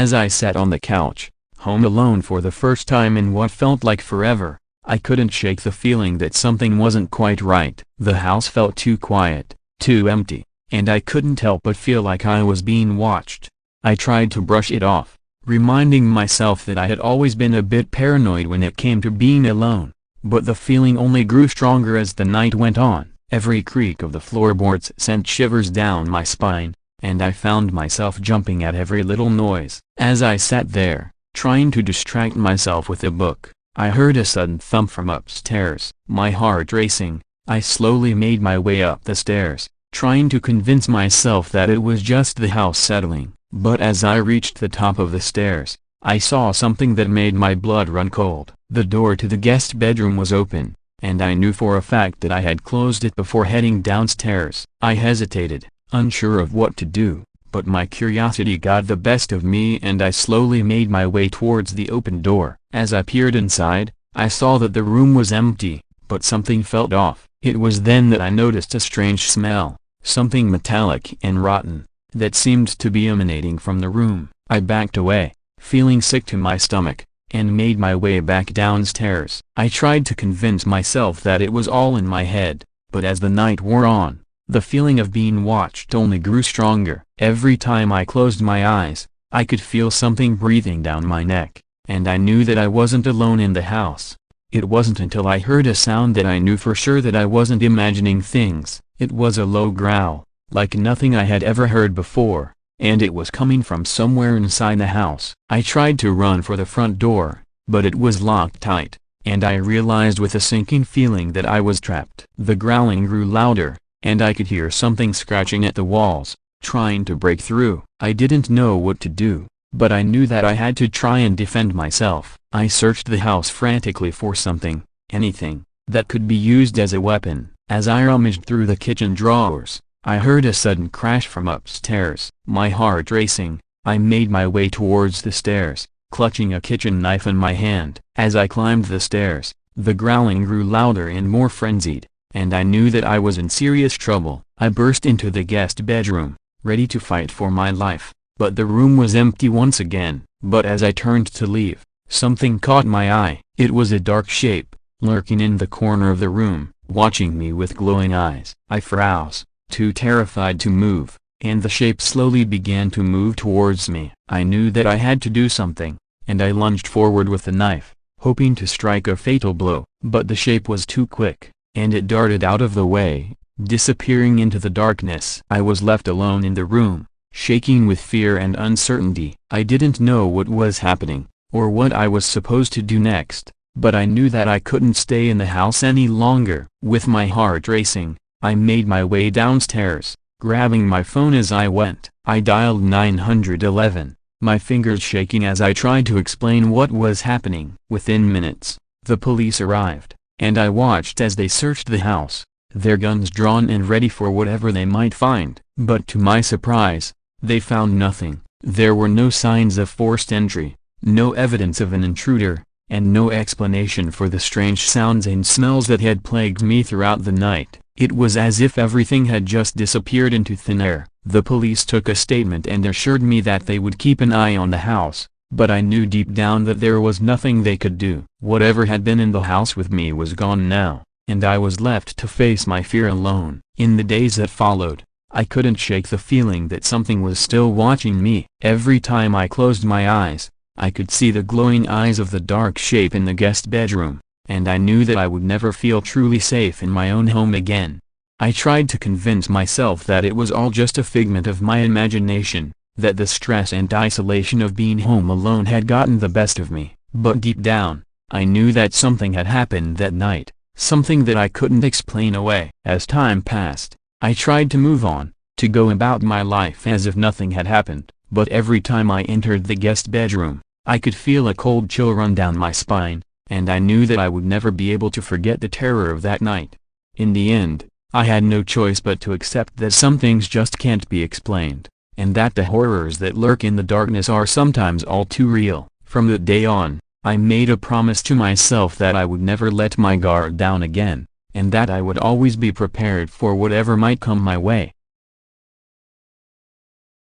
As I sat on the couch, home alone for the first time in what felt like forever, I couldn't shake the feeling that something wasn't quite right. The house felt too quiet, too empty, and I couldn't help but feel like I was being watched. I tried to brush it off, reminding myself that I had always been a bit paranoid when it came to being alone, but the feeling only grew stronger as the night went on. Every creak of the floorboards sent shivers down my spine, and I found myself jumping at every little noise. As I sat there, trying to distract myself with a book, I heard a sudden thump from upstairs. My heart racing, I slowly made my way up the stairs, trying to convince myself that it was just the house settling. But as I reached the top of the stairs, I saw something that made my blood run cold. The door to the guest bedroom was open, and I knew for a fact that I had closed it before heading downstairs. I hesitated, unsure of what to do, but my curiosity got the best of me and I slowly made my way towards the open door. As I peered inside, I saw that the room was empty, but something felt off. It was then that I noticed a strange smell, something metallic and rotten, that seemed to be emanating from the room. I backed away, feeling sick to my stomach, and made my way back downstairs. I tried to convince myself that it was all in my head, but as the night wore on, the feeling of being watched only grew stronger. Every time I closed my eyes, I could feel something breathing down my neck, and I knew that I wasn't alone in the house. It wasn't until I heard a sound that I knew for sure that I wasn't imagining things. It was a low growl, like nothing I had ever heard before, and it was coming from somewhere inside the house. I tried to run for the front door, but it was locked tight, and I realized with a sinking feeling that I was trapped. The growling grew louder, and I could hear something scratching at the walls, trying to break through. I didn't know what to do, but I knew that I had to try and defend myself. I searched the house frantically for something, anything, that could be used as a weapon. As I rummaged through the kitchen drawers, I heard a sudden crash from upstairs. My heart racing, I made my way towards the stairs, clutching a kitchen knife in my hand. As I climbed the stairs, the growling grew louder and more frenzied, and I knew that I was in serious trouble. I burst into the guest bedroom, ready to fight for my life, but the room was empty once again. But as I turned to leave, something caught my eye. It was a dark shape, lurking in the corner of the room, watching me with glowing eyes. I froze, too terrified to move, and the shape slowly began to move towards me. I knew that I had to do something, and I lunged forward with the knife, hoping to strike a fatal blow. But the shape was too quick, and it darted out of the way, disappearing into the darkness. I was left alone in the room, shaking with fear and uncertainty. I didn't know what was happening, or what I was supposed to do next, but I knew that I couldn't stay in the house any longer. With my heart racing, I made my way downstairs, grabbing my phone as I went. I dialed 911, my fingers shaking as I tried to explain what was happening. Within minutes, the police arrived, and I watched as they searched the house, their guns drawn and ready for whatever they might find. But to my surprise, they found nothing. There were no signs of forced entry, no evidence of an intruder, and no explanation for the strange sounds and smells that had plagued me throughout the night. It was as if everything had just disappeared into thin air. The police took a statement and assured me that they would keep an eye on the house, but I knew deep down that there was nothing they could do. Whatever had been in the house with me was gone now, and I was left to face my fear alone. In the days that followed, I couldn't shake the feeling that something was still watching me. Every time I closed my eyes, I could see the glowing eyes of the dark shape in the guest bedroom, and I knew that I would never feel truly safe in my own home again. I tried to convince myself that it was all just a figment of my imagination, that the stress and isolation of being home alone had gotten the best of me. But deep down, I knew that something had happened that night, something that I couldn't explain away. As time passed, I tried to move on, to go about my life as if nothing had happened, but every time I entered the guest bedroom, I could feel a cold chill run down my spine, and I knew that I would never be able to forget the terror of that night. In the end, I had no choice but to accept that some things just can't be explained, and that the horrors that lurk in the darkness are sometimes all too real. From that day on, I made a promise to myself that I would never let my guard down again, and that I would always be prepared for whatever might come my way.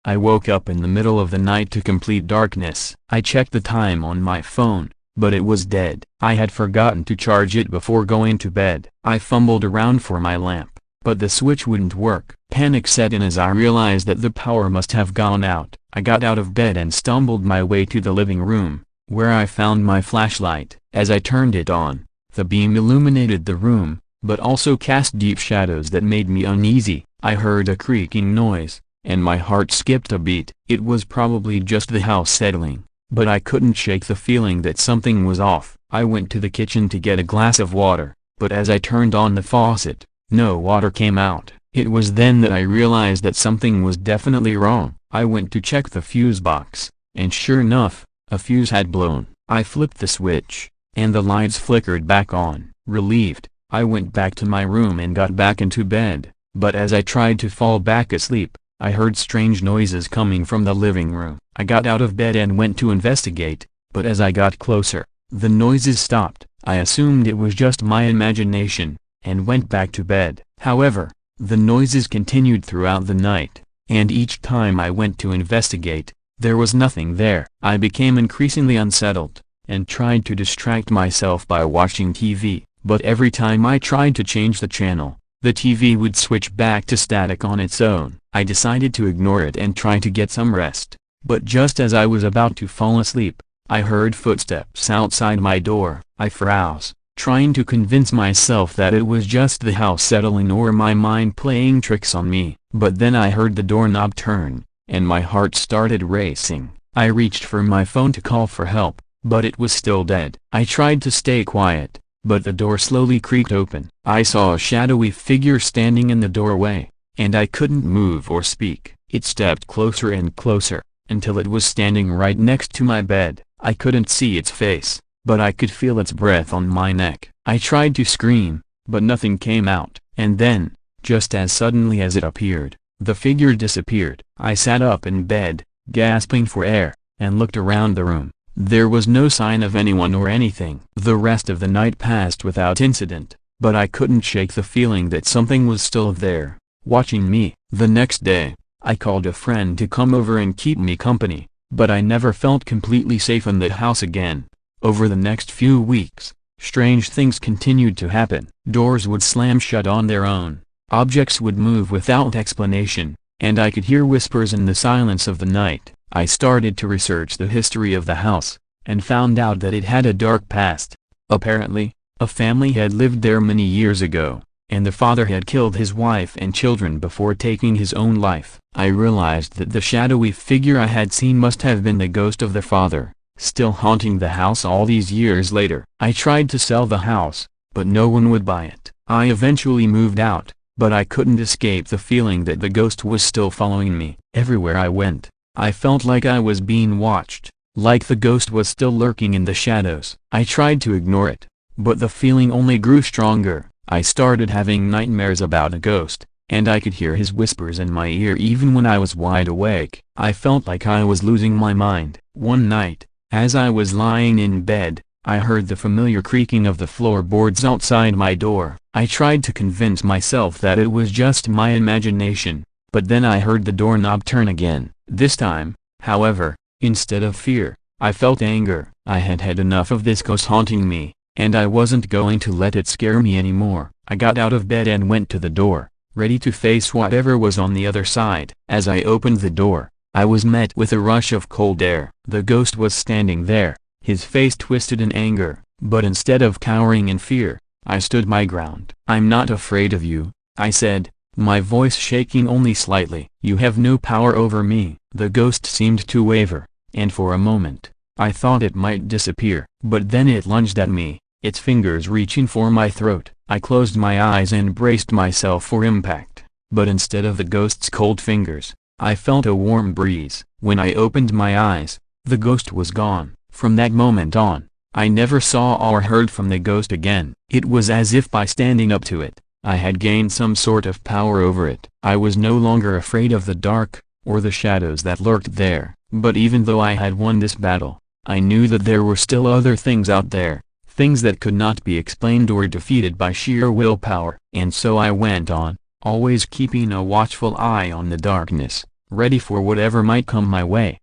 I woke up in the middle of the night to complete darkness. I checked the time on my phone, but it was dead. I had forgotten to charge it before going to bed. I fumbled around for my lamp, but the switch wouldn't work. Panic set in as I realized that the power must have gone out. I got out of bed and stumbled my way to the living room, where I found my flashlight. As I turned it on, the beam illuminated the room, but also cast deep shadows that made me uneasy. I heard a creaking noise, and my heart skipped a beat. It was probably just the house settling, but I couldn't shake the feeling that something was off. I went to the kitchen to get a glass of water, but as I turned on the faucet, no water came out. It was then that I realized that something was definitely wrong. I went to check the fuse box, and sure enough, a fuse had blown. I flipped the switch, and the lights flickered back on. Relieved, I went back to my room and got back into bed, but as I tried to fall back asleep, I heard strange noises coming from the living room. I got out of bed and went to investigate, but as I got closer, the noises stopped. I assumed it was just my imagination, and went back to bed. However, the noises continued throughout the night, and each time I went to investigate, there was nothing there. I became increasingly unsettled, and tried to distract myself by watching TV, but every time I tried to change the channel, the TV would switch back to static on its own. I decided to ignore it and try to get some rest, but just as I was about to fall asleep, I heard footsteps outside my door. I froze, trying to convince myself that it was just the house settling or my mind playing tricks on me. But then I heard the doorknob turn, and my heart started racing. I reached for my phone to call for help, but it was still dead. I tried to stay quiet, but the door slowly creaked open. I saw a shadowy figure standing in the doorway, and I couldn't move or speak. It stepped closer and closer, until it was standing right next to my bed. I couldn't see its face, but I could feel its breath on my neck. I tried to scream, but nothing came out. And then, just as suddenly as it appeared, the figure disappeared. I sat up in bed, gasping for air, and looked around the room. There was no sign of anyone or anything. The rest of the night passed without incident, but I couldn't shake the feeling that something was still there, watching me. The next day, I called a friend to come over and keep me company, but I never felt completely safe in the house again. Over the next few weeks, strange things continued to happen. Doors would slam shut on their own, objects would move without explanation, and I could hear whispers in the silence of the night. I started to research the history of the house, and found out that it had a dark past. Apparently, a family had lived there many years ago, and the father had killed his wife and children before taking his own life. I realized that the shadowy figure I had seen must have been the ghost of the father, still haunting the house all these years later. I tried to sell the house, but no one would buy it. I eventually moved out, but I couldn't escape the feeling that the ghost was still following me. Everywhere I went, I felt like I was being watched, like the ghost was still lurking in the shadows. I tried to ignore it, but the feeling only grew stronger. I started having nightmares about a ghost, and I could hear his whispers in my ear even when I was wide awake. I felt like I was losing my mind. One night, as I was lying in bed, I heard the familiar creaking of the floorboards outside my door. I tried to convince myself that it was just my imagination, but then I heard the doorknob turn again. This time, however, instead of fear, I felt anger. I had had enough of this ghost haunting me, and I wasn't going to let it scare me anymore. I got out of bed and went to the door, ready to face whatever was on the other side. As I opened the door, I was met with a rush of cold air. The ghost was standing there, his face twisted in anger, but instead of cowering in fear, I stood my ground. "I'm not afraid of you," I said, my voice shaking only slightly. "You have no power over me." The ghost seemed to waver, and for a moment, I thought it might disappear. But then it lunged at me, its fingers reaching for my throat. I closed my eyes and braced myself for impact, but instead of the ghost's cold fingers, I felt a warm breeze. When I opened my eyes, the ghost was gone. From that moment on, I never saw or heard from the ghost again. It was as if by standing up to it, I had gained some sort of power over it. I was no longer afraid of the dark, or the shadows that lurked there. But even though I had won this battle, I knew that there were still other things out there, things that could not be explained or defeated by sheer willpower. And so I went on, always keeping a watchful eye on the darkness, ready for whatever might come my way.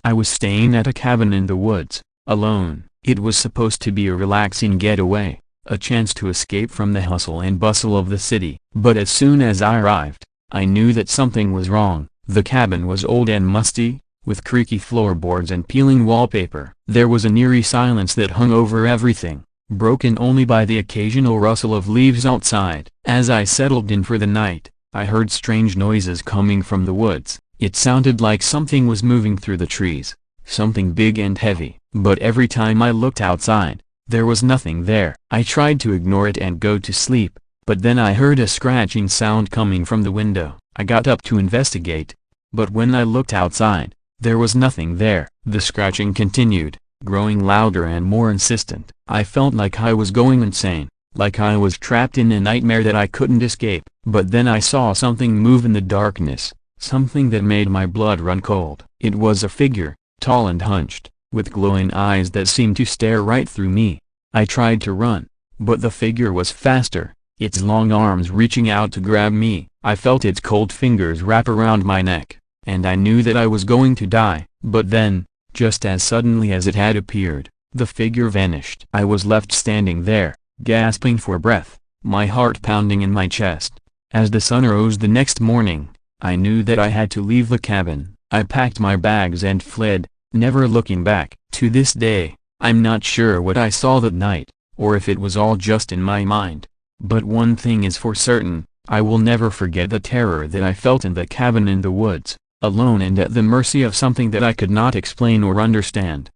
I was staying at a cabin in the woods, alone. It was supposed to be a relaxing getaway, a chance to escape from the hustle and bustle of the city. But as soon as I arrived, I knew that something was wrong. The cabin was old and musty, with creaky floorboards and peeling wallpaper. There was an eerie silence that hung over everything, broken only by the occasional rustle of leaves outside. As I settled in for the night, I heard strange noises coming from the woods. It sounded like something was moving through the trees, something big and heavy. But every time I looked outside, there was nothing there. I tried to ignore it and go to sleep, but then I heard a scratching sound coming from the window. I got up to investigate, but when I looked outside, there was nothing there. The scratching continued, growing louder and more insistent. I felt like I was going insane, like I was trapped in a nightmare that I couldn't escape. But then I saw something move in the darkness, something that made my blood run cold. It was a figure, tall and hunched, with glowing eyes that seemed to stare right through me. I tried to run, but the figure was faster, its long arms reaching out to grab me. I felt its cold fingers wrap around my neck, and I knew that I was going to die. But then, just as suddenly as it had appeared, the figure vanished. I was left standing there, gasping for breath, my heart pounding in my chest. As the sun rose the next morning, I knew that I had to leave the cabin. I packed my bags and fled, never looking back. To this day, I'm not sure what I saw that night, or if it was all just in my mind. But one thing is for certain, I will never forget the terror that I felt in the cabin in the woods, alone and at the mercy of something that I could not explain or understand.